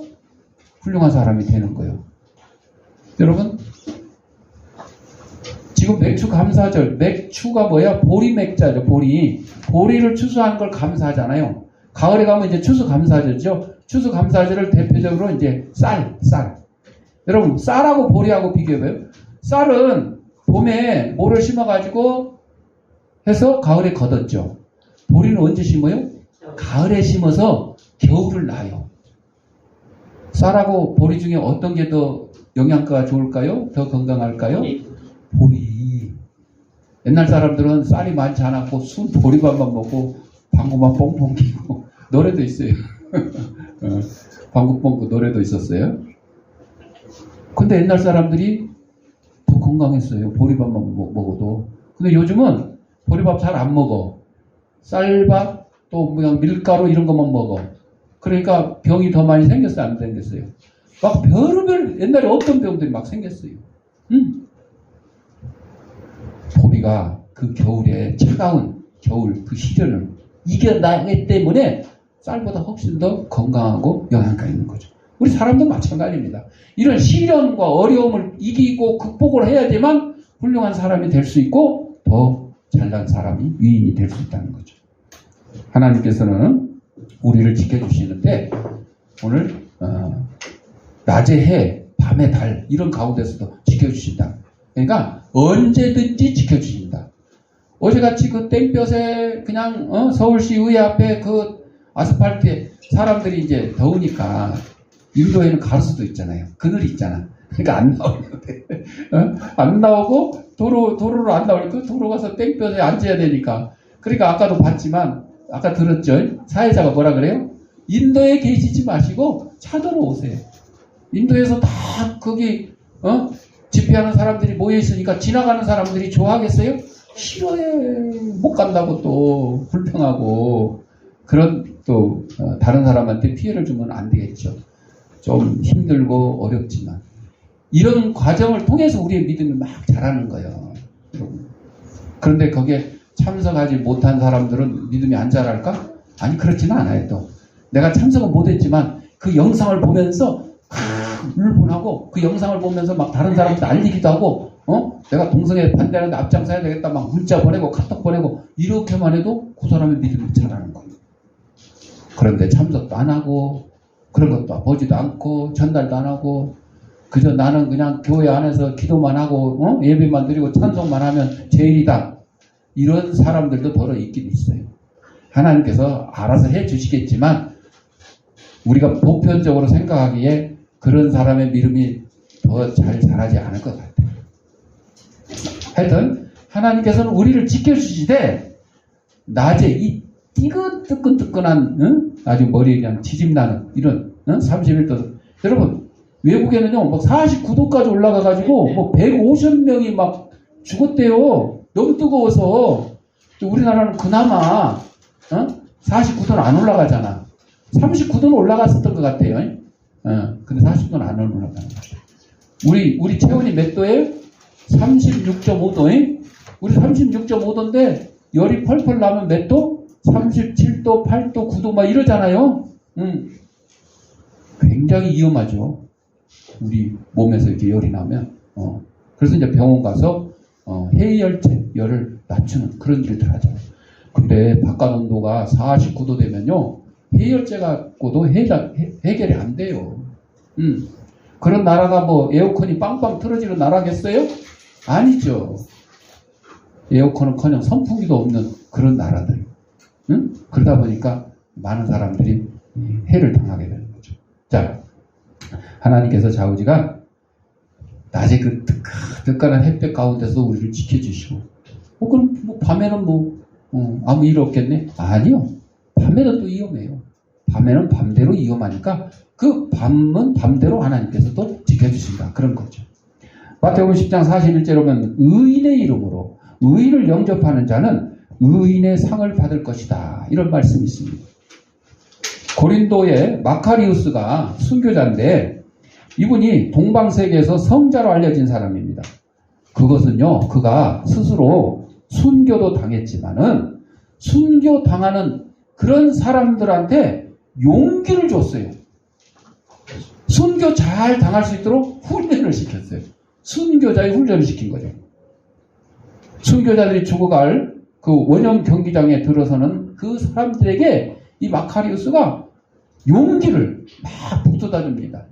훌륭한 사람이 되는 거예요. 여러분, 지금 맥추 감사절, 맥추가 뭐야? 보리맥자죠. 보리를 추수하는 걸 감사하잖아요. 가을에 가면 이제 추수감사절이죠. 추수감사절을 대표적으로 이제 쌀. 여러분, 쌀하고 보리하고 비교해봐요. 쌀은 봄에 모를 심어가지고 해서 가을에 걷었죠. 보리는 언제 심어요? 가을에 심어서 겨울을 나요. 쌀하고 보리 중에 어떤 게 더 영양가가 좋을까요? 더 건강할까요? 보리. 옛날 사람들은 쌀이 많지 않았고 순 보리밥만 먹고 방구만 뻥뻥 끼고 노래도 있어요. 방구 뻥고 노래도 있었어요. 근데 옛날 사람들이 건강했어요. 보리밥만 먹어도. 근데 요즘은 보리밥 잘 안 먹어. 쌀밥, 또 그냥 밀가루 이런 것만 먹어. 그러니까 병이 더 많이 생겼어요? 안 생겼어요? 막 별의별 옛날에 없던 병들이 막 생겼어요. 보리가 그 겨울에 차가운 겨울 그 시련을 이겨나기 때문에 쌀보다 훨씬 더 건강하고 영양가 있는 거죠. 우리 사람도 마찬가지입니다. 이런 시련과 어려움을 이기고 극복을 해야지만 훌륭한 사람이 될 수 있고 더 잘난 사람이 위인이 될 수 있다는 거죠. 하나님께서는 우리를 지켜주시는데 오늘 낮의 해, 밤의 달 이런 가운데서도 지켜주신다. 그러니까 언제든지 지켜주신다. 어제같이 그 땡볕에 그냥 서울시 의회 앞에 그 아스팔트에 사람들이 이제 더우니까 인도에는 가로수도 있잖아요. 그늘이 있잖아. 그러니까 안 나오는데 안 나오고 도로로 안 나오니까 도로 가서 땡볕에 앉아야 되니까. 그러니까 아까도 봤지만 아까 들었죠? 사회자가 뭐라 그래요? 인도에 계시지 마시고 차도로 오세요. 인도에서 다 거기 집회하는 사람들이 모여 있으니까 지나가는 사람들이 좋아하겠어요? 싫어해. 못 간다고 또 불평하고 그런 또 다른 사람한테 피해를 주면 안 되겠죠. 좀 힘들고 어렵지만 이런 과정을 통해서 우리의 믿음이 막 자라는 거예요. 그런데 거기에 참석하지 못한 사람들은 믿음이 안 자랄까? 아니 그렇지는 않아요. 또 내가 참석은 못했지만 그 영상을 보면서 울분하고 그 영상을 보면서 막 다른 사람한테 알리기도 하고 내가 동성애 반대하는데 앞장서야 되겠다 막 문자 보내고 카톡 보내고 이렇게만 해도 그 사람의 믿음이 자라는 거예요. 그런데 참석도 안 하고 그런 것도 보지도 않고 전달도 안 하고 그저 나는 그냥 교회 안에서 기도만 하고 예배만 드리고 찬송만 하면 제일이다. 이런 사람들도 더러 있긴 있어요. 하나님께서 알아서 해주시겠지만 우리가 보편적으로 생각하기에 그런 사람의 믿음이 더 잘 자라지 않을 것 같아요. 하여튼 하나님께서는 우리를 지켜주시되 낮에 이 뜨끈뜨끈한 아주 머리에 그냥 지짐나는 이런 31도 여러분 외국에는요 막 49도까지 올라가가지고 뭐 150명이 막 죽었대요. 너무 뜨거워서. 우리나라는 그나마 49도는 안 올라가잖아. 39도는 올라갔었던 것 같아요. 근데 40도는 안 올라가는 거예요. 우리 체온이 몇 도예요? 36.5도에 우리 36.5도인데 열이 펄펄 나면 몇 도? 37도, 8도, 9도 막 이러잖아요. 굉장히 위험하죠. 우리 몸에서 이렇게 열이 나면. 그래서 이제 병원 가서 해열제, 열을 낮추는 그런 일들 하죠. 근데 바깥 온도가 49도 되면요. 해열제 갖고도 해결이 안 돼요. 그런 나라가 뭐 에어컨이 빵빵 틀어지는 나라겠어요? 아니죠. 에어컨은커녕 선풍기도 없는 그런 나라들. 그러다 보니까 많은 사람들이 해를 당하게 되는 거죠. 자, 하나님께서 좌우지가 낮에 그 뜨끈한 햇볕 가운데서 우리를 지켜주시고 그럼 뭐 밤에는 아무 일 없겠네? 아니요. 밤에는 또 위험해요. 밤에는 밤대로 위험하니까 그 밤은 밤대로 하나님께서 또 지켜주신다. 그런 거죠. 마태복음 10장 41절에 보면 의인의 이름으로 의인을 영접하는 자는 의인의 상을 받을 것이다. 이런 말씀이 있습니다. 고린도의 마카리우스가 순교자인데 이분이 동방세계에서 성자로 알려진 사람입니다. 그것은요, 그가 스스로 순교도 당했지만은 순교당하는 그런 사람들한테 용기를 줬어요. 순교 잘 당할 수 있도록 훈련을 시켰어요. 순교자의 훈련을 시킨 거죠. 순교자들이 죽어갈 그 원형 경기장에 들어서는 그 사람들에게 이 마카리우스가 용기를 막 북돋아 줍니다.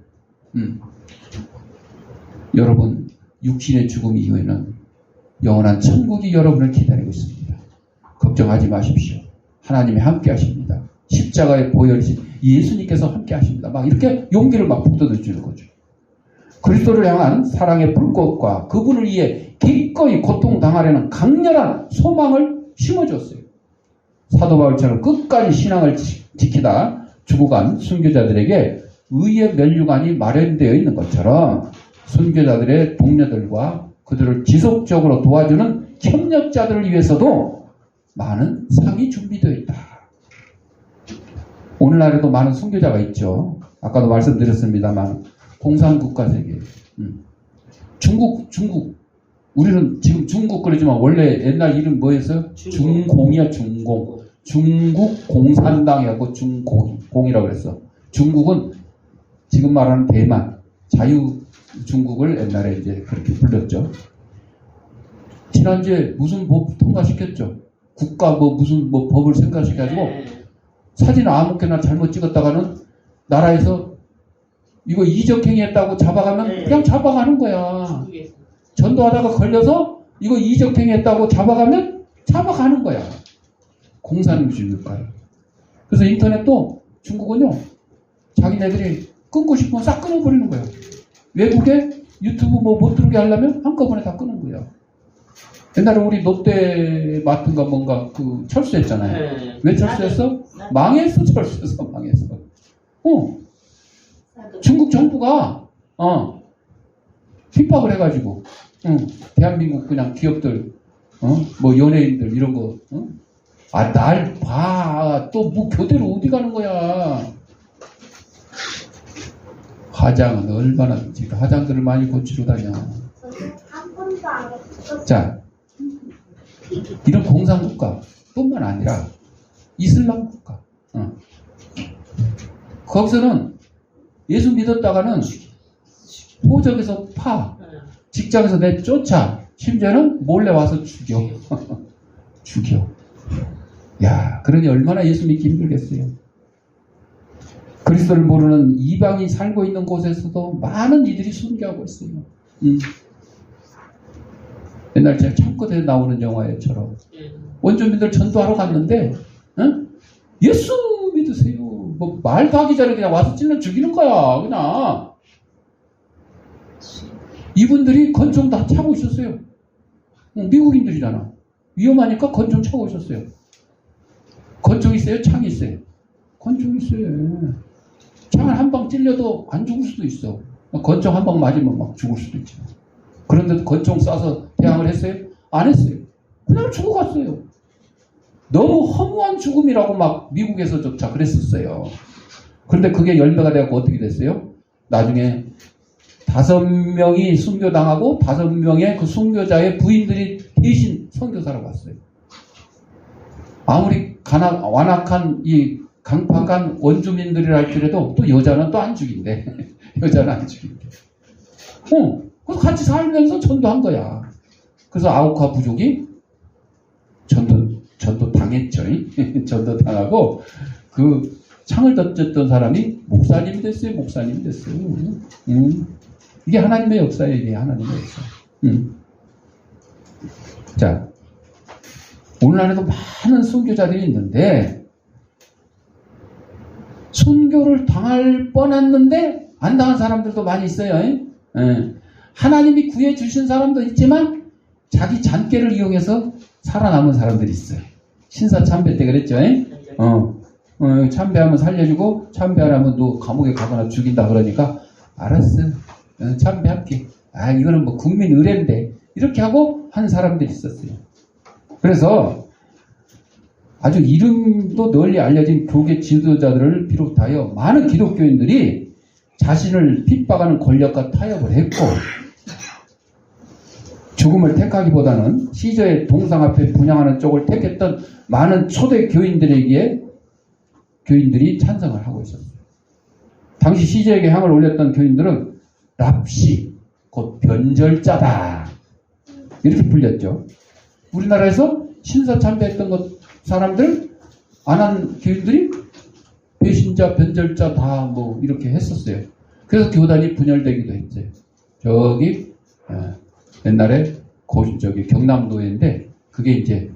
여러분, 육신의 죽음 이후에는 영원한 천국이 여러분을 기다리고 있습니다. 걱정하지 마십시오. 하나님이 함께 하십니다. 십자가에 보혈이신 예수님께서 함께 하십니다. 막 이렇게 용기를 막 북돋아 주는 거죠. 그리스도를 향한 사랑의 불꽃과 그분을 위해 기꺼이 고통당하려는 강렬한 소망을 심어줬어요. 사도 바울처럼 끝까지 신앙을 지키다 죽어간 순교자들에게 의의 면류관이 마련되어 있는 것처럼 순교자들의 동료들과 그들을 지속적으로 도와주는 협력자들을 위해서도 많은 상이 준비되어 있다. 오늘날에도 많은 선교자가 있죠. 아까도 말씀드렸습니다만 공산국가 세계. 중국. 우리는 지금 중국 그러지만 원래 옛날 이름 뭐였어요? 중공이야, 중공. 중국 공산당이라고 중공이라고 그랬어. 중국은 지금 말하는 대만, 자유 중국을 옛날에 이제 그렇게 불렀죠. 지난주에 무슨 법 통과시켰죠? 국가 무슨 법을 생각시켜가지고 사진 아무렇게나 잘못 찍었다가는 나라에서 이거 이적행위했다고 잡아가면 그냥 잡아가는 거야. 전도하다가 걸려서 이거 이적행위했다고 잡아가면 잡아가는 거야. 공산주의일까요? 그래서 인터넷도 중국은요, 자기네들이 끊고 싶으면 싹 끊어버리는 거야. 외국에 유튜브 못 들게 하려면 한꺼번에 다 끄는 거야. 옛날에 우리 롯데마트인가 뭔가 철수했잖아요. 왜 철수했어? 망했어, 철수해서 망했어. 중국 정부가 핍박을 해가지고 대한민국 그냥 기업들 연예인들 이런 거 날 봐. 또 뭐 교대로 어디 가는 거야. 화장은 얼마나 지금 화장들을 많이 고치러 다녀. 자, 이런 공산국가 뿐만 아니라 이슬람 국가. 거기서는 예수 믿었다가는 호적에서 파, 직장에서 내쫓아, 심지어는 몰래 와서 죽여. 죽여. 야, 그러니 얼마나 예수 믿기 힘들겠어요. 그리스도를 모르는 이방이 살고 있는 곳에서도 많은 이들이 순교하고 있어요. 옛날 제가 창고대에 나오는 영화에처럼 원주민들 전도하러 갔는데 예수 믿으세요. 뭐 말도 하기 전에 그냥 와서 찔러 죽이는 거야. 그냥 이분들이 권총 다 차고 있었어요. 미국인들이잖아. 위험하니까 권총 차고 있었어요. 권총 있어요? 창이 있어요? 권총 있어요. 창을 한 방 찔려도 안 죽을 수도 있어. 권총 한 방 맞으면 막 죽을 수도 있죠. 그런데도 권총 쏴서 대항을 했어요? 안 했어요. 그냥 죽어갔어요. 너무 허무한 죽음이라고 막 미국에서조차 그랬었어요. 그런데 그게 열매가 되고 어떻게 됐어요? 나중에 5명이 순교당하고 5명의 그 순교자의 부인들이 대신 선교사로 갔어요. 아무리 완악한 이 강팍한 원주민들이라 할지라도 또 여자는 또 안 죽인대. 여자는 안 죽인대. 그래서 같이 살면서 전도한 거야. 그래서 아우카 부족이 전도 당했죠. 전도 당하고 그 창을 던졌던 사람이 목사님이 됐어요. 목사님이 됐어요. 이게 하나님의 역사예요. 이게 하나님의 역사. 자, 오늘날에도 많은 순교자들이 있는데 순교를 당할 뻔했는데 안 당한 사람들도 많이 있어요. 하나님이 구해주신 사람도 있지만 자기 잔꾀를 이용해서 살아남은 사람들이 있어요. 신사참배 때 그랬죠. 참배하면 살려주고 참배 안 하면 너 감옥에 가거나 죽인다 그러니까 알았어. 참배할게. 이거는 뭐 국민 의례인데 이렇게 하고 한 사람들이 있었어요. 그래서 아주 이름도 널리 알려진 교계 지도자들을 비롯하여 많은 기독교인들이 자신을 핍박하는 권력과 타협을 했고 죽음을 택하기보다는 시저의 동상 앞에 분향하는 쪽을 택했던 많은 초대 교인들이 찬성을 하고 있었어요. 당시 시저에게 향을 올렸던 교인들은 랍시, 곧 변절자다 이렇게 불렸죠. 우리나라에서 신사참배했던 사람들 안 한 교인들이 배신자, 변절자 다 뭐 이렇게 했었어요. 그래서 교단이 분열되기도 했어요. 저기 옛날에 경남도인데 그게 이제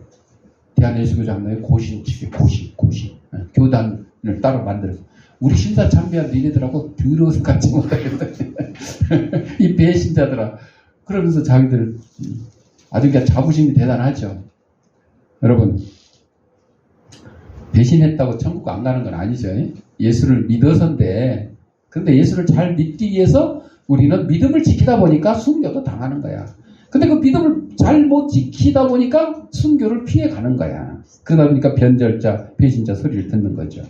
대한예수교장로의 고신치기 고신 교단을 따로 만들어서 우리 신사참배한 니네들하고 더러워서 같이 못하겠다. 이 배신자들아. 그러면서 자기들 아주 그냥 자부심이 대단하죠. 여러분 배신했다고 천국 안 가는 건 아니죠. 예수를 믿어서인데 근데 예수를 잘 믿기 위해서 우리는 믿음을 지키다 보니까 순교도 당하는 거야. 근데 그 믿음을 잘 못 지키다 보니까 순교를 피해 가는 거야. 그러다 보니까 변절자, 배신자 소리를 듣는 거죠.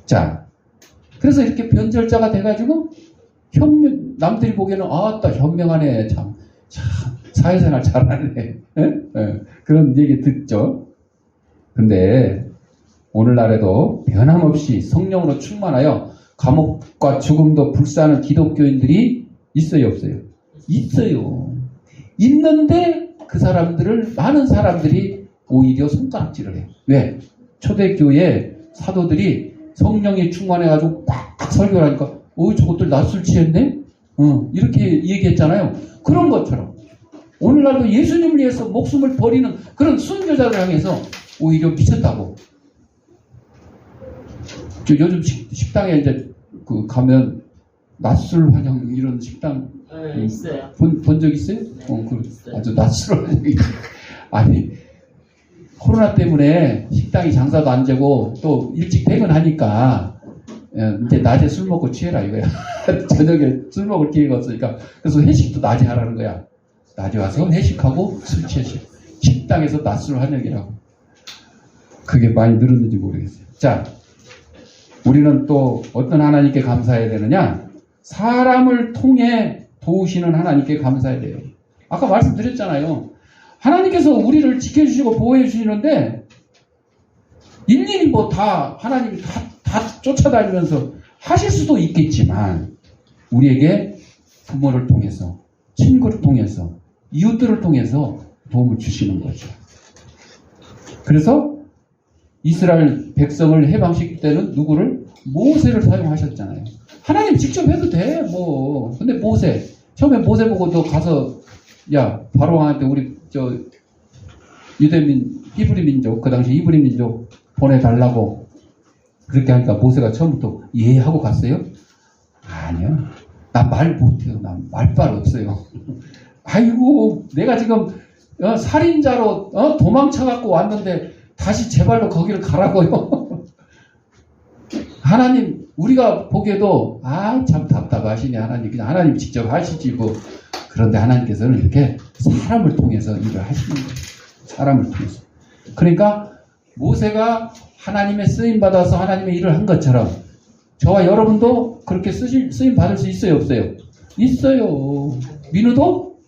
자, 그래서 이렇게 변절자가 돼가지고 남들이 보기에는 아따 현명하네, 참 사회생활 잘하네, 그런 얘기 듣죠. 근데 오늘날에도 변함없이 성령으로 충만하여 감옥과 죽음도 불사하는 기독교인들이 있어요, 없어요? 있어요. 있는데 그 사람들을 많은 사람들이 오히려 손가락질을 해요. 왜? 초대교회 사도들이 성령이 충만해가지고 딱 설교를 하니까 저것들 낯술 취했네? 이렇게 얘기했잖아요. 그런 것처럼 오늘날도 예수님을 위해서 목숨을 버리는 그런 순교자를 향해서 오히려 미쳤다고. 요즘 식당에 이제 가면 낯술 환영 이런 식당 있어요. 본 적 있어요? 네, 있어요. 아주 낯술 환영이. 아니 코로나 때문에 식당이 장사도 안 되고 또 일찍 퇴근하니까 이제 낮에 술 먹고 취해라 이거야. 저녁에 술 먹을 기회가 없으니까 그래서 회식도 낮에 하라는 거야. 낮에 와서 회식하고 술 취하시. 식당에서 낯술 환영이라고. 그게 많이 늘었는지 모르겠어요. 자, 우리는 또 어떤 하나님께 감사해야 되느냐? 사람을 통해 도우시는 하나님께 감사해야 돼요. 아까 말씀드렸잖아요. 하나님께서 우리를 지켜주시고 보호해 주시는데 일일이 뭐 다 하나님이 다 쫓아다니면서 하실 수도 있겠지만 우리에게 부모를 통해서 친구를 통해서 이웃들을 통해서 도움을 주시는 거죠. 그래서 이스라엘 백성을 해방시킬 때는 누구를? 모세를 사용하셨잖아요. 하나님 직접 해도 돼, 뭐. 근데 모세, 처음에 모세 보고 너 가서, 야, 바로왕한테 우리, 유대민, 히브리 민족, 그 당시 히브리 민족 보내달라고 그렇게 하니까 모세가 처음부터 예 하고 갔어요? 아니요. 나 말 못해요. 나 말빨 없어요. 아이고, 내가 지금 살인자로 도망쳐갖고 왔는데 다시 제발로 거기를 가라고요. 하나님, 우리가 보기에도 참 답답하시네 하나님. 그냥 하나님 직접 하시지 뭐. 그런데 하나님께서는 이렇게 사람을 통해서 일을 하시는 거예요. 사람을 통해서. 그러니까 모세가 하나님의 쓰임 받아서 하나님의 일을 한 것처럼 저와 여러분도 그렇게 쓰임 받을 수 있어요, 없어요? 있어요. 민우도,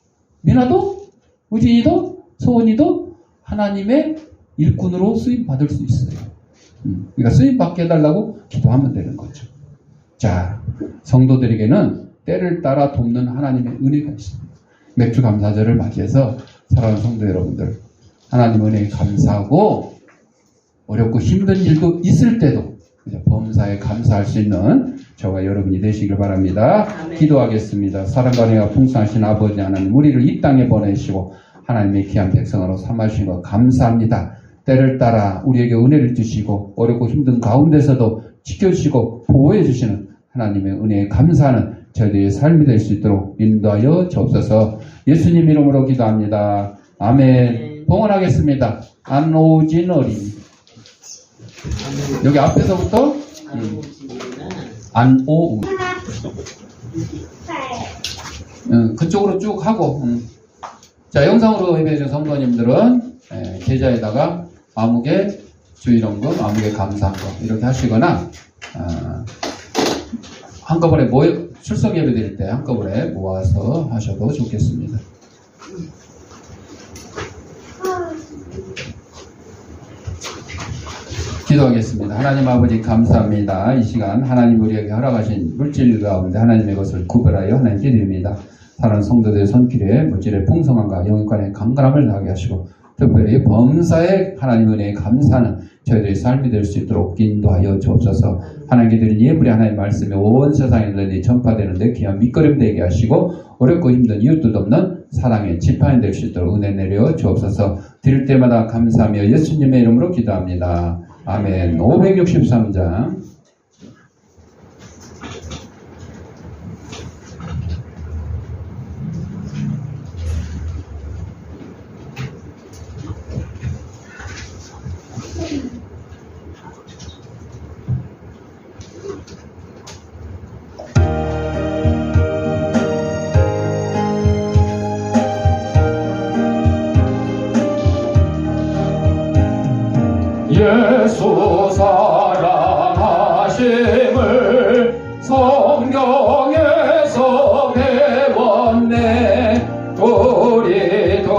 미나도, 우진이도, 소은이도 하나님의 일꾼으로 쓰임 받을 수 있어요. 그러니까 쓰임 받게 해달라고 기도하면 되는 거죠. 자, 성도들에게는 때를 따라 돕는 하나님의 은혜가 있습니다. 맥주 감사절을 맞이해서 사랑하는 성도 여러분들, 하나님 은혜에 감사하고 어렵고 힘든 일도 있을 때도 범사에 감사할 수 있는 저와 여러분이 되시길 바랍니다. 아멘. 기도하겠습니다. 사랑과 은혜가 풍성하신 아버지 하나님, 우리를 이 땅에 보내시고 하나님의 귀한 백성으로 삼아주신 것 감사합니다. 때를 따라 우리에게 은혜를 주시고 어렵고 힘든 가운데서도 지켜주시고 보호해 주시는 하나님의 은혜에 감사하는 저희들의 삶이 될 수 있도록 인도하여 주옵소서. 예수님 이름으로 기도합니다. 아멘. 봉헌하겠습니다. 안오진 어린이. 여기 앞에서부터 안오 그쪽으로 쭉 하고 자, 영상으로 예배해주신 성도님들은 계좌에다가 아무개 주일원금, 아무개 감사한금 이렇게 하시거나 한꺼번에 출석 예배 드릴 때 한꺼번에 모아서 하셔도 좋겠습니다. 기도하겠습니다. 하나님 아버지 감사합니다. 이 시간 하나님 우리에게 허락하신 물질 가운데 하나님의 것을 구별하여 하나님께 드립니다. 사랑하는 성도들의 손길에 물질의 풍성함과 영육간의 강건함을 나게 하시고 특별히 범사에 하나님 은혜에 감사하는 저희들의 삶이 될 수 있도록 인도하여 주옵소서. 하나님께 드린 예물이 하나님의 말씀이 온 세상에 널리 전파되는데 귀한 밑거름 되게 하시고 어렵고 힘든 이웃도 돕는 사랑의 지팡이 될 수 있도록 은혜 내려 주옵소서. 드릴 때마다 감사하며 예수님의 이름으로 기도합니다. 아멘. 563장 예수 사랑하심을 성경에서 배웠네. 우리들은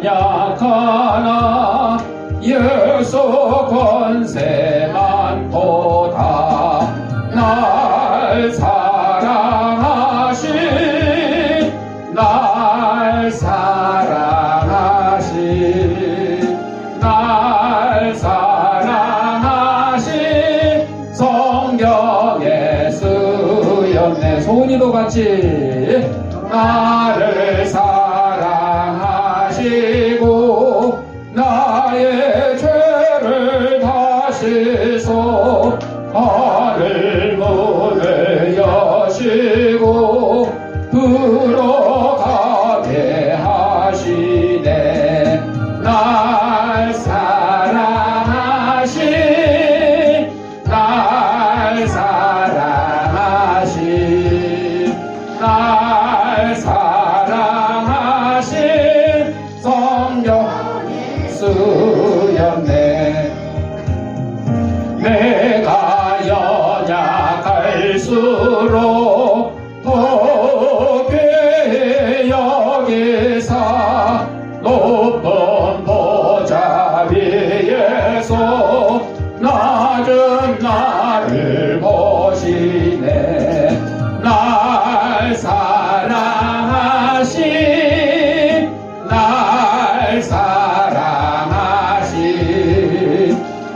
약하나 예수 권세 많도다. 날 사랑하신 날 사랑하신 날 사랑하신 성경에 쓰였네. 소은이도 같이 나를 사랑하시고 나의 죄를 다 씻어 하늘 문을 여시고 들어가게 하시네. 날 사랑하신 날 사랑하신 날 사랑하신 성경에 쓰였네. 내가 연약할수록 높이 여기사 높은 보좌 위에서 낮은 나를 보시네. 날 사랑하신 날 사랑하신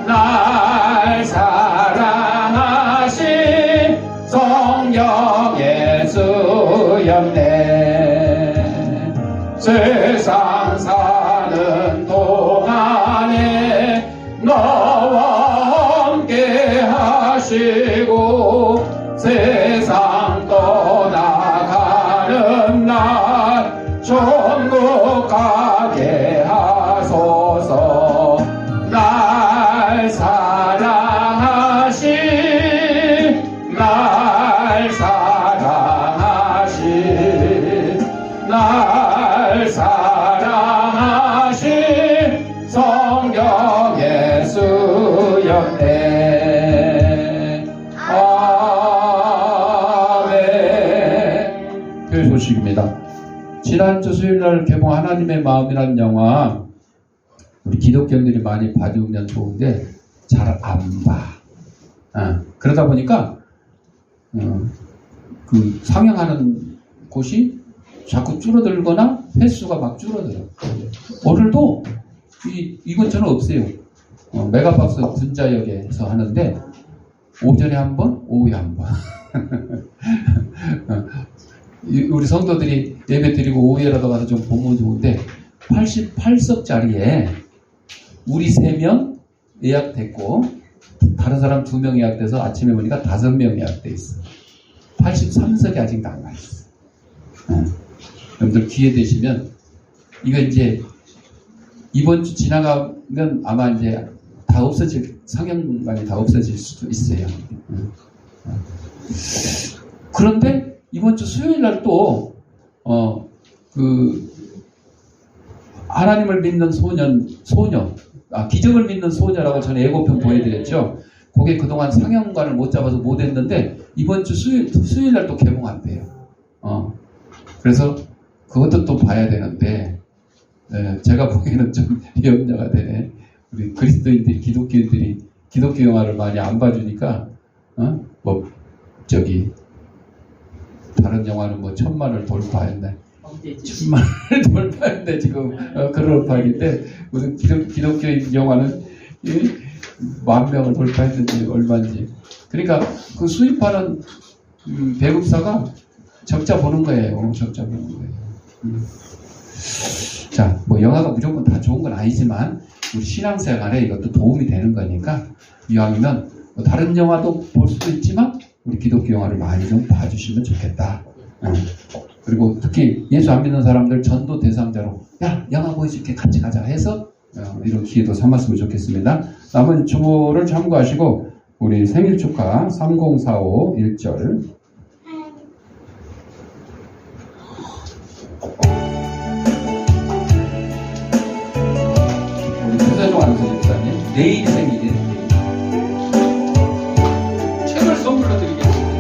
날 사랑하신 성경에 쓰였네. 세상 사는 동안에 너와 함께 하시고 세상 떠나가는 날 천국 가게 하소서. 날 사랑하신 날 사랑하신 날 사랑하신 성경에 쓰였네. 아멘. 교회 소식입니다. 지난주 수요일날 개봉 하나님의 마음이라는 영화 우리 기독교인들이 많이 봐주면 좋은데 잘 안 봐. 그러다 보니까 그 상영하는 곳이 자꾸 줄어들거나 횟수가 막 줄어들어. 오늘도 이 근처는 없어요. 메가박스 분자역에서 하는데 오전에 한 번, 오후에 한 번. 우리 성도들이 예배 드리고 오후에라도 가서 좀 보면 좋은데 88석짜리에 우리 3명 예약됐고 다른 사람 2명 예약돼서 아침에 보니까 5명 예약돼 있어. 83석이 아직 남아있어. 여러분들 기회 되시면 이거 이제 이번 주 지나가면 아마 이제 다 없어질, 상영관이 다 없어질 수도 있어요. 그런데 이번 주 수요일 날 또 하나님을 믿는 소녀, 기적을 믿는 소녀라고 전에 예고편 보여드렸죠. 그게 그동안 상영관을 못 잡아서 못 했는데 이번 주 수요일 날 또 개봉한대요. 그래서 그것도 또 봐야 되는데 제가 보기에는 좀 염려가 되네. 우리 그리스도인들이 기독교인들이 기독교 영화를 많이 안 봐주니까 다른 영화는 뭐 1000만을 돌파했네. 1000만을 돌파했는데 지금 그런 판인데 무슨 기독교인 영화는 10,000명을 돌파했는지 얼마인지. 그러니까 그 수입하는 배급사가 적자 보는 거예요. 적자 보는 거예요. 자, 뭐 영화가 무조건 다 좋은 건 아니지만 우리 신앙생활에 이것도 도움이 되는 거니까 이왕이면 뭐 다른 영화도 볼 수도 있지만 우리 기독교 영화를 많이 좀 봐주시면 좋겠다. 그리고 특히 예수 안 믿는 사람들 전도 대상자로 야 영화 보여줄게 같이 가자 해서 이런 기회도 삼았으면 좋겠습니다. 남은 주보를 참고하시고 우리 생일 축하 3045 1절 우리 최세종 안수 집사님 내일 생일이에요. 책을 선물로 드리겠습니다.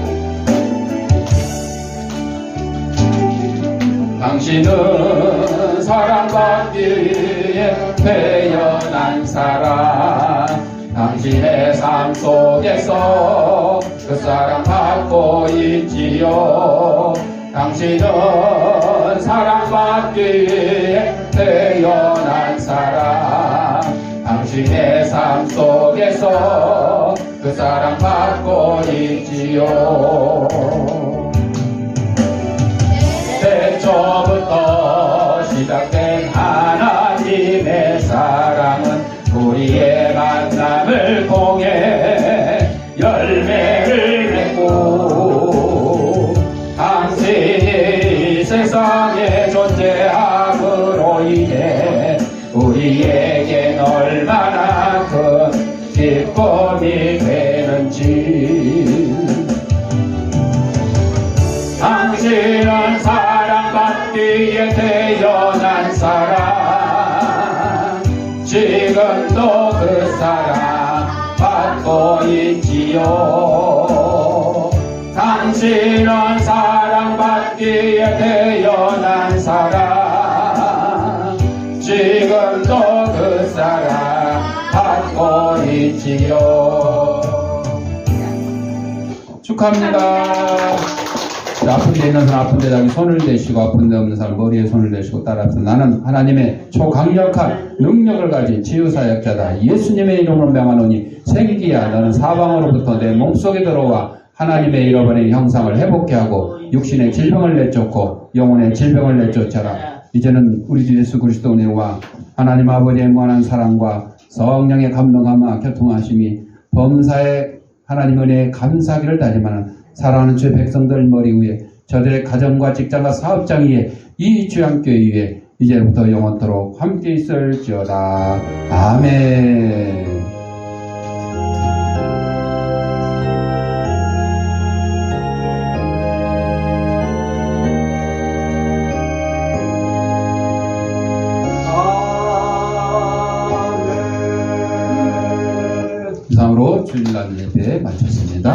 당신은 사랑받기 위해 태어난 사람, 당신의 삶 속에서 그 사랑 받고 있지요. 당신은 사랑받기 위해 태어난 사람, 당신의 삶 속에서 그 사랑 받고 있지요. 태초부터 시작된 하나님의 사랑은 우리의 만남을 통해 열매를 맺고, 당신이 세상에 존재함으로 인해 우리에겐 얼마나 큰 기쁨이 되는지. 당신은 사랑받기에 태어난 사람, 지금도 그 사랑 받고 있지요. 당신은 사랑받기에 태어난 사람, 지금도 그 사랑 받고 있지요. 축하합니다. 아픈 데 있는 사람 아픈 데 자기 손을 대시고, 아픈 데 없는 사람 머리에 손을 대시고 따라서 나는 하나님의 초강력한 능력을 가진 치유사역자다. 예수님의 이름으로 명하노니 생기야 너는 사방으로부터 내 몸속에 들어와 하나님의 잃어버린 형상을 회복케 하고 육신의 질병을 내쫓고 영혼의 질병을 내쫓아라. 이제는 우리 주 예수 그리스도 은혜와 하나님 아버지의 무한한 사랑과 성령의 감동함과 교통하심이 범사의 하나님 은혜에 감사하기를 다짐하는 사랑하는 주의 백성들 머리 위에, 저들의 가정과 직장과 사업장 위에, 이 주양교회 위에 이제부터 영원토록 함께 있을지어다. 아멘. 이상으로 주일날 예배 마쳤습니다.